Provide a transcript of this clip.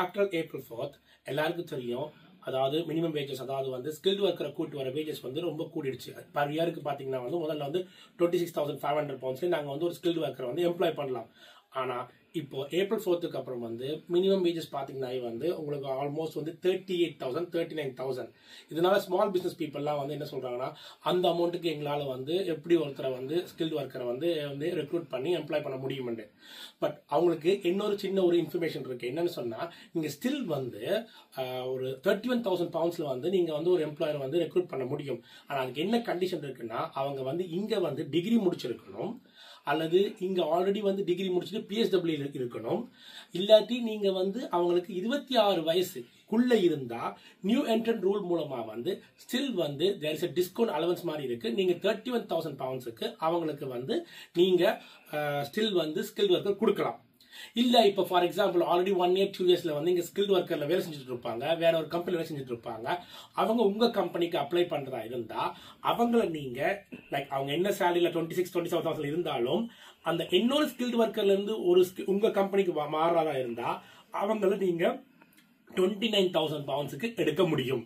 After April 4th எல்லாருக்கும் தெரியும், அதாவது மினிமம் வேஜஸ், அதாவது வந்து ஸ்கில்டு ஒர்க்கரை கூட்டு வர வேஜஸ் வந்து ரொம்ப கூடிடுச்சு. பர் இயருக்கு பாத்தீங்கன்னா வந்து முதல்ல வந்து 26,500 pounds நாங்க வந்து ஒரு ஸ்கில்டு ஒர்க்கரை வந்து எம்ப்ளாய் பண்ணலாம். ஆனா இப்போ April 4th அப்புறம் வந்து மினிமம் வேஜஸ் பாத்தீங்கன்னா வந்து உங்களுக்கு ஆல்மோஸ்ட் வந்து 38,000 39,000. இதனால ஸ்மால் பிசினஸ் பீப்புள்லாம் வந்து என்ன சொல்றாங்கன்னா, அந்த அமௌண்ட்டுக்கு எங்களால வந்து எப்படி ஒருத்தரை வந்து ஸ்கில்டு ஒர்க்கரை வந்து ரெக்ரூட் பண்ணி எம்ப்ளாய் பண்ண முடியுமெண்டு. பட் அவங்களுக்கு இன்னொரு சின்ன ஒரு இன்ஃபர்மேஷன் இருக்கு. என்னன்னு சொன்னா, நீங்க ஸ்டில் வந்து ஒரு 31,000 poundsல வந்து நீங்க வந்து ஒரு எம்ப்ளாயர் வந்து ரெக்ரூட் பண்ண முடியும். ஆனா அதுக்கு என்ன கண்டிஷன் இருக்குன்னா, அவங்க வந்து இங்க வந்து டிகிரி முடிச்சிருக்கணும், அல்லது இங்க ஆல்ரெடி வந்து டிகிரி முடிச்சுட்டு PSW இருக்கணும், இல்லாட்டி நீங்க வந்து அவங்களுக்கு 26 வயசுக்குள்ள இருந்தா நியூ என்ட்ரன்ட் ரூல் மூலமா வந்து ஸ்டில் வந்து there is a discount allowance மாதிரி இருக்கு. நீங்க 31,000 poundsக்கு அவங்களுக்கு வந்து நீங்க ஸ்டில் வந்து ஸ்கில்ட் ஒர்க்கர் கொடுக்கலாம். இல்ல இப்ப ஃபார் எக்ஸாம்பிள் ஆல்ரெடி 1 year 2 yearsல வந்து இங்க ஸ்கில்ட் ஒர்க்கர்ல வேலை செஞ்சுட்டு இருப்பாங்க, வேற ஒரு கம்பெனில வேலை செஞ்சுட்டு இருப்பாங்க, அவங்க உங்க கம்பெனிக்கு அப்ளை பண்றதா இருந்தா அவங்கள நீங்க லைக் அவங்க என்ன சேலரியில 26,000-27,000 இருந்தாலும் அந்த இன்னொரு ஸ்கில்ட் ஒர்க்கர்ல இருந்து ஒரு உங்க கம்பெனிக்கு மாறதா இருந்தா அவங்கள நீங்க 29,000 poundsக்கு எடுக்க முடியும்.